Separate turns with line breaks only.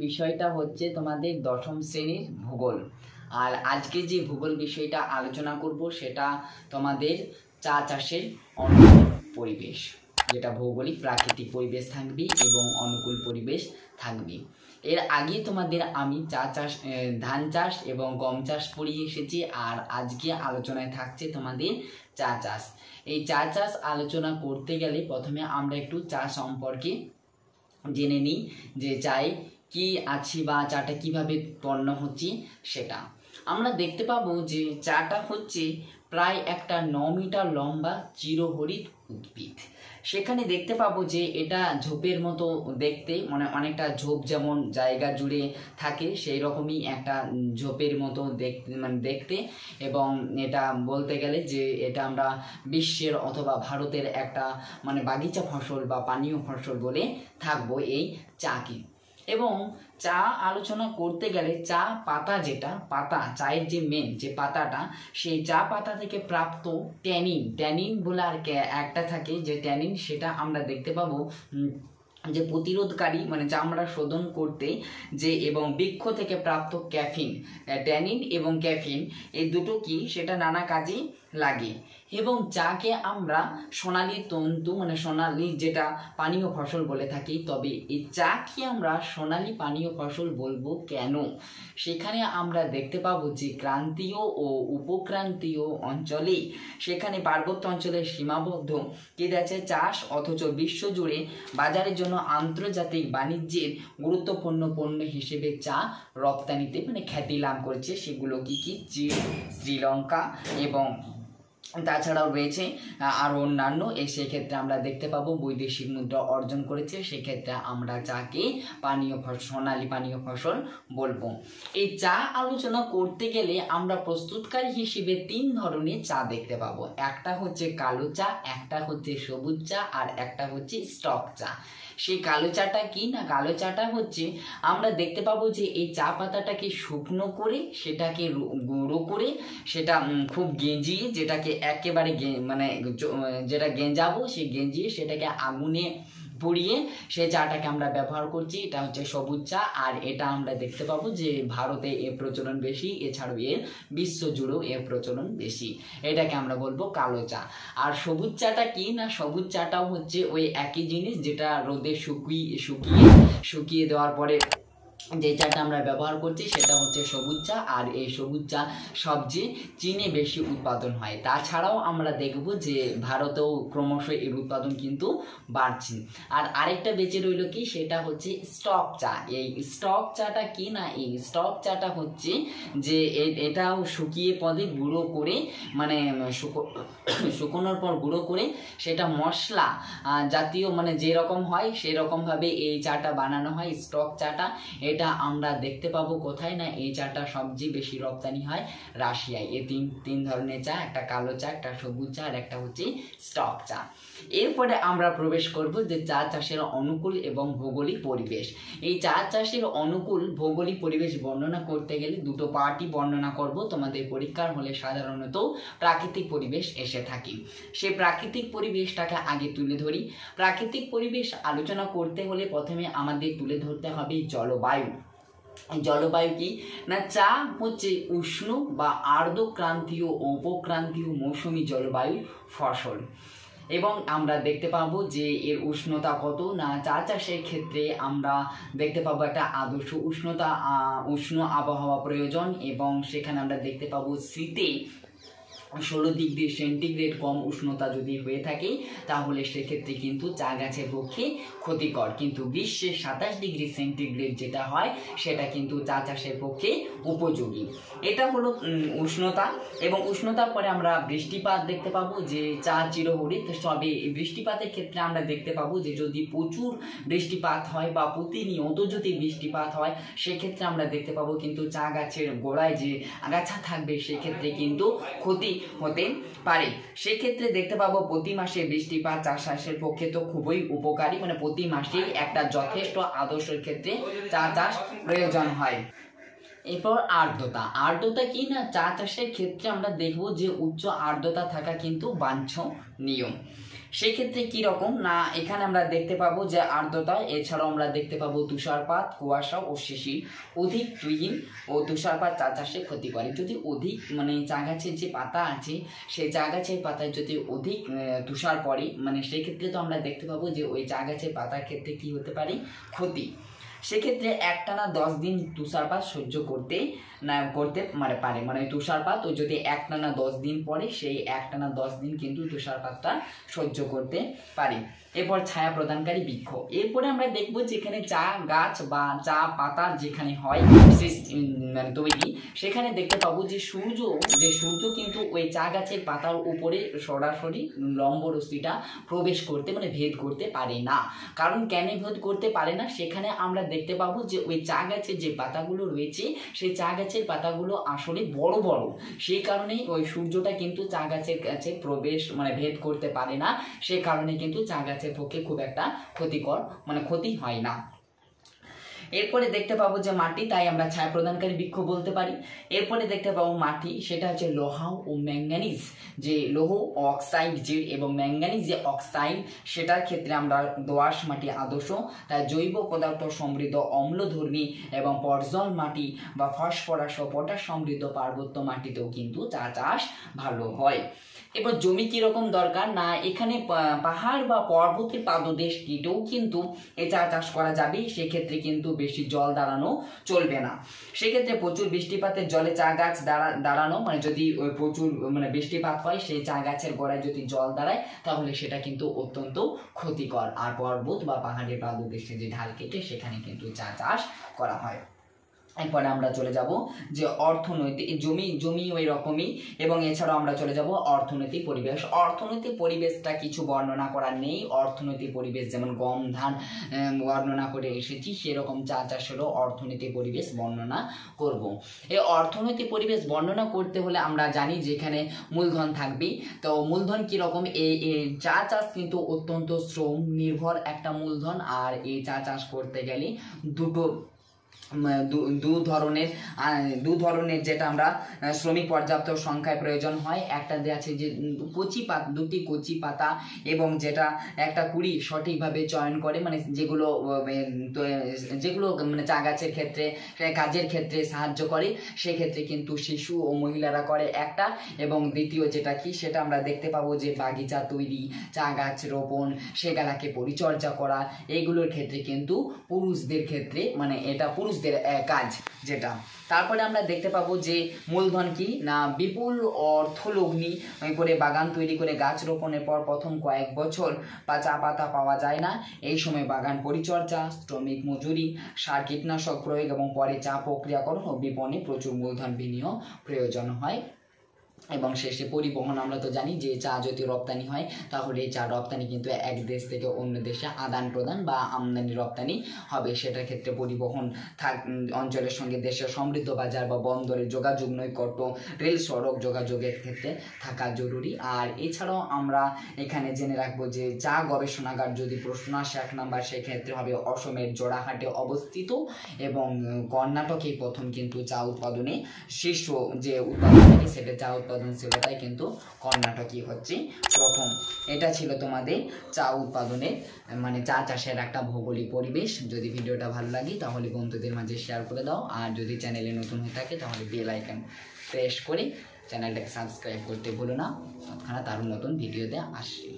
বিষয়টা হচ্ছে তোমাদের দশম শ্রেণীর ভূগোল। আর আজকে যে ভূগোল বিষয়টা আলোচনা করব সেটা তোমাদের চা চাষের অনুকূল পরিবেশ, যেটা ভৌগোলিক প্রাকৃতিক পরিবেশ থাকবে এবং অনুকূল পরিবেশ থাকবে। এর আগে তোমাদের আমি চা চাষ, ধান চাষ এবং গম চাষ পড়িয়ে এসেছি, আর আজকে আলোচনায় থাকছে তোমাদের চা চাষ। এই চা চাষ আলোচনা করতে গেলে প্রথমে আমরা একটু চা সম্পর্কে জেনে নিই, যে চায়ে কি আছে বা চাটা কিভাবে উৎপন্ন হচ্ছে সেটা। আমরা দেখতে পাবো যে চাটা হচ্ছে প্রায় একটা 9 মিটার লম্বা চিরহরিৎ উদ্ভিদ। সেখানে দেখতে পাবো যে এটা ঝোপের মতো দেখতে, মানে অনেকটা ঝোপ যেমন জায়গা জুড়ে থাকে সেই রকমই একটা ঝোপের মতো দেখতে এবং এটা বলতে গেলে যে এটা আমরা বিশ্বের অথবা ভারতের একটা বাগিচা ফসল বা পানীয় ফসল বলে থাকবো এই চাকে। এবং চা আলোচনা করতে গেলে চা পাতা, যেটা পাতা, চায়ের যে মেন যে পাতাটা, সেই চা পাতা থেকে প্রাপ্ত ট্যানিন বলে আর একটা থাকে যে ট্যানিন, সেটা আমরা দেখতে পাবো যে প্রতিরোধকারী, চামড়া শোধন করতে যে, এবং বৃক্ষ থেকে প্রাপ্ত ক্যাফিন, ট্যানিন এবং ক্যাফিন, এই দুটো কি সেটা নানা কাজে লাগে। এবং চাকে আমরা সোনালী তন্তু সোনালী যেটা পানীয় ফসল বলে থাকি। তবে এই চাকে আমরা সোনালী পানীয় ফসল বলবো কেন? সেখানে আমরা দেখতে পাবো যে ক্রান্তীয় ও উপক্রান্তীয় অঞ্চলে, সেখানে পার্বত্য অঞ্চলে সীমাবদ্ধ আছে চাষ, অথচ বিশ্বজুড়ে বাজারের জন্য আন্তর্জাতিক বাণিজ্যের গুরুত্বপূর্ণ পণ্য হিসেবে চা রপ্তানিতে খ্যাতি লাভ করেছে। সেগুলো কি চীন, শ্রীলঙ্কা এবং তাছাড়াও রয়েছে আরও অন্যান্য। সেক্ষেত্রে আমরা দেখতে পাবো বৈদেশিক মুদ্রা অর্জন করেছে। সেক্ষেত্রে আমরা চাকে সোনালী পানীয় ফসল বলবো। এই চা আলোচনা করতে গেলে আমরা প্রস্তুতকারী হিসেবে 3 ধরনের চা দেখতে পাবো। একটা হচ্ছে কালো চা, একটা হচ্ছে সবুজ চা, আর একটা হচ্ছে স্টক চা। সেই কালো চাটা কি না, কালো চাটা হচ্ছে আমরা দেখতে পাবো যে এই চা পাতাটাকে শুকনো করে, সেটাকে গুঁড়ো করে, সেটা খুব গেঁজিয়ে, যেটাকে একেবারে যেটা গেঁজাবো, সেই গেঁজিয়ে সেটাকে আগুনে পুড়িয়ে সেই চাটাকে আমরা ব্যবহার করছি। এটা হচ্ছে সবুজ চা। আর এটা আমরা দেখতে পাবো যে ভারতে এর প্রচলন বেশি, এছাড়াও এর বিশ্বজুড়েও এর প্রচলন বেশি। এটাকে আমরা বলবো কালো চা। আর সবুজ চাটা কি না, সবুজ চাটাও হচ্ছে ওই একই জিনিস, যেটা রোদে শুকিয়ে দেওয়ার পরে যে চাটা আমরা ব্যবহার করছি সেটা হচ্ছে সবুজ চা। আর এই সবুজ চা সবচেয়ে চীনে বেশি উৎপাদন হয়। তাছাড়াও আমরা দেখব যে ভারতেও ক্রমশ এর উৎপাদন কিন্তু বাড়ছে। আর আরেকটা বেঁচে রইল কি, সেটা হচ্ছে স্টক চা। এই স্টক চাটা কি না, এই স্টক চাটা হচ্ছে যে এটাও শুকিয়ে পদে গুঁড়ো করে, শুকোনোর পর গুঁড়ো করে সেটা মশলা জাতীয় যেরকম হয় সেরকমভাবে এই চাটা বানানো হয়, স্টক চাটা। এটা আমরা দেখতে পাবো কোথায় না, এই চাটা সবচেয়ে বেশি রপ্তানি হয় রাশিয়ায়। এই তিন ধরনের চা, একটা কালো চা, একটা সবুজ চা, আর একটা হচ্ছে স্টক চা। এরপরে আমরা প্রবেশ করব যে চা চাষের অনুকূল এবং ভৌগোলিক পরিবেশ। এই চা চাষের অনুকূল ভৌগোলিক পরিবেশ বর্ণনা করতে গেলে দুটো পার্টই বর্ণনা করব। তোমাদের পরীক্ষার হলে সাধারণত প্রাকৃতিক পরিবেশ এসে থাকে। সেই প্রাকৃতিক পরিবেশটাকে আগে তুলে ধরি। প্রাকৃতিক পরিবেশ আলোচনা করতে হলে প্রথমে আমাদের তুলে ধরতে হবে জলবায়ু। জলবায়ু কি না, চা হচ্ছে উষ্ণ বা আর্দ্র ক্রান্তীয় ও উপক্রান্তীয় মৌসুমী জলবায়ু ফসল। এবং আমরা দেখতে পাবো যে এর উষ্ণতা কত না, চা চাষের ক্ষেত্রে আমরা দেখতে পাবো একটা আদর্শ উষ্ণ আবহাওয়া প্রয়োজন। এবং সেখানে আমরা দেখতে পাবো শীতে 16 ডিগ্রি সেন্টিগ্রেড কম উষ্ণতা যদি হয়ে থাকে তাহলে সেক্ষেত্রে কিন্তু চা গাছের পক্ষে ক্ষতিকর। কিন্তু গ্রীষ্মে 27 ডিগ্রি সেন্টিগ্রেড যেটা হয় সেটা কিন্তু চা চাষের পক্ষে উপযোগী। এটা হলো উষ্ণতা। এবং উষ্ণতার পরে আমরা বৃষ্টিপাত দেখতে পাবো যে চা চিরহরিৎ। তবে বৃষ্টিপাতের ক্ষেত্রে আমরা দেখতে পাবো যে যদি প্রচুর বৃষ্টিপাত হয় বা প্রতিনিয়ত যদি বৃষ্টিপাত হয় সেক্ষেত্রে আমরা দেখতে পাবো কিন্তু চা গাছের গোড়ায় যে আগাছা থাকবে সেক্ষেত্রে কিন্তু ক্ষতি হতে পারে। সেক্ষেত্রে দেখতে পাবো প্রতি মাসে বৃষ্টিপাত চা চাষের পক্ষে তো খুবই উপকারী, প্রতি মাসেই একটা যথেষ্ট আদর্শের ক্ষেত্রে চা চাষ প্রয়োজন হয়। এরপর আর্দ্রতা কি না, চা চাষের ক্ষেত্রে আমরা দেখব যে উচ্চ আর্দ্রতা থাকা কিন্তু বাঞ্ছনীয়। সেক্ষেত্রে কীরকম না, এখানে আমরা দেখতে পাবো যে আর্দ্রতা, এছাড়াও আমরা দেখতে পাবো তুষারপাত, কুয়াশা ও শিশির। অধিক তুহিন ও তুষারপাত চা চাষে ক্ষতি করে। যদি অধিক মানে চা গাছের যে পাতা আছে সেই চা গাছের পাতায় যদি অধিক তুষার পড়ে, মানে সেক্ষেত্রে তো আমরা দেখতে পাবো যে ওই চা গাছের পাতার ক্ষেত্রে কী হতে পারে, ক্ষতি। সেক্ষেত্রে একটানা 10 দিন তুষারপাত সহ্য করতে পারে, মানে তুষারপাত ও যদি একটানা 10 দিন পরে সেই একটানা 10 দিন কিন্তু তুষারপাতটা সহ্য করতে পারে। এরপর ছায়া প্রদানকারী বৃক্ষ। এরপরে আমরা দেখব যেখানে চা গাছ বা চা পাতা যেখানে হয় মানে তৈরি, সেখানে দেখতে পাবো যে সূর্য কিন্তু ওই চা গাছের পাতার উপরে সরাসরি লম্ব রশ্মিটা প্রবেশ করতে মানে ভেদ করতে পারে না। কারণ কেন ভেদ করতে পারে না, সেখানে আমরা দেখতে পাবো যে ওই চা গাছের যে পাতাগুলো রয়েছে সেই চা গাছের পাতাগুলো আসলে বড় বড়, সেই কারণেই ওই সূর্যটা কিন্তু চা গাছের কাছে প্রবেশ মানে ভেদ করতে পারে না, সে কারণে কিন্তু চা গাছের পক্ষে খুব একটা ক্ষতিকর মানে ক্ষতি হয় না। এরপরে দেখতে পাবো যে মাটি, তাই আমরা ছায়া প্রদানকারী বৃক্ষ বলতে পারি। এরপরে দেখতে পাবো মাটি, সেটা হচ্ছে লোহা ও ম্যাঙ্গানিজ, যে লৌহ অক্সাইড যে এবং ম্যাঙ্গানিজ যে অক্সাইড, সেটার ক্ষেত্রে আমরা দোআঁশ মাটি আদর্শ। তাই জৈব পদার্থ সমৃদ্ধ অম্লধর্মী এবং পর্জল মাটি বা ফসফরাস ও পটাশ সমৃদ্ধ পার্বত্য মাটিতেও কিন্তু চা চাষ ভালো হয়। এবার জমি কীরকম দরকার না, এখানে পাহাড় বা পর্বতের পাদদেশ কেটেও কিন্তু এই চা চাষ করা যাবে। সেক্ষেত্রে কিন্তু বেশি জল দাঁড়ানো চলবে না। সেক্ষেত্রে প্রচুর বৃষ্টিপাতের জলে চা গাছ দাঁড়ানো, মানে যদি প্রচুর মানে বৃষ্টিপাত হয় সেই চা গাছের গোড়ায় যদি জল দাঁড়ায় তাহলে সেটা কিন্তু অত্যন্ত ক্ষতিকর। আর পর্বত বা পাহাড়ের পাদদেশে যে ঢাল কেটে সেখানে কিন্তু চা চাষ করা হয়। এরপরে আমরা চলে যাব যে অর্থনৈতিক, জমি ওই রকমই, এবং এছাড়াও আমরা চলে যাব অর্থনৈতিক পরিবেশ। অর্থনৈতিক পরিবেশটা কিছু বর্ণনা করার নেই। অর্থনৈতিক পরিবেশ যেমন গম ধান বর্ণনা করে এসেছি, সেরকম চা চাষেরও অর্থনৈতিক পরিবেশ বর্ণনা করব। এই অর্থনৈতিক পরিবেশ বর্ণনা করতে হলে আমরা জানি যে এখানে মূলধন থাকবে। তো মূলধন কীরকম, এই চা চাষ কিন্তু অত্যন্ত শ্রম নির্ভর একটা মূলধন। আর এই চা চাষ করতে গেলে দু ধরনের যেটা আমরা শ্রমিক পর্যাপ্ত সংখ্যায় প্রয়োজন হয়। একটা আছে যে দুটি কচি পাতা এবং যেটা একটা কুড়ি সঠিকভাবে চয়ন করে, মানে যেগুলো মানে চা গাছের ক্ষেত্রে কাজের ক্ষেত্রে সাহায্য করে, সেক্ষেত্রে কিন্তু শিশু ও মহিলারা করে একটা। এবং দ্বিতীয় যেটা কি, সেটা আমরা দেখতে পাবো যে বাগিচা তৈরি, চা গাছ রোপণ, সেগুলাকে পরিচর্যা করা, এইগুলোর ক্ষেত্রে কিন্তু পুরুষদের ক্ষেত্রে মানে এটা পুরুষদের কাজ যেটা। তারপরে আমরা দেখতে পাবো যে মূলধন কি না, বিপুল অর্থলগ্নি করে বাগান তৈরি করে গাছ রোপণের পর প্রথম কয়েক বছর চা পাতা পাওয়া যায় না। এই সময় বাগান পরিচর্যা, শ্রমিক মজুরি, সার কীটনাশক প্রয়োগ এবং পরে চা প্রক্রিয়াকরণ ও বিপণনে প্রচুর মূলধন বিনিয়োগ প্রয়োজন হয়। এবং শেষে পরিবহন। আমরা তো জানি যে চা যদি রপ্তানি হয় তাহলে এই চা রপ্তানি কিন্তু এক দেশ থেকে অন্য দেশে আদান প্রদান বা আমদানি রপ্তানি হবে। সেটার ক্ষেত্রে পরিবহন অঞ্চলের সঙ্গে দেশের সমৃদ্ধ বাজার বা বন্দরের যোগাযোগ নৈকট্য, রেল সড়ক যোগাযোগের ক্ষেত্রে থাকা জরুরি। আর এছাড়াও আমরা এখানে জেনে রাখবো যে চা গবেষণাগার যদি প্রশ্ন আসে 1 নাম্বার, সেক্ষেত্রে হবে অসমের জোড়াহাটে অবস্থিত এবং কর্ণাটকে প্রথম কিন্তু চা উৎপাদনে শীর্ষ যে উৎপাদন থাকে সেটা চা উৎপাদনশীলতায় কিন্তু কর্ণাটকই হচ্ছে প্রথম। এটা ছিল তোমাদের চা উৎপাদনের মানে চা চাষের একটা ভৌগোলিক পরিবেশ। যদি ভিডিওটা ভালো লাগে তাহলে বন্ধুদের মাঝে শেয়ার করে দাও। আর যদি চ্যানেলে নতুন হয়ে থাকে তাহলে বেল আইকন প্রেস করে চ্যানেলটাকে সাবস্ক্রাইব করতে ভুলো না, তৎক্ষণাৎ আরও নতুন ভিডিওতে আসছি।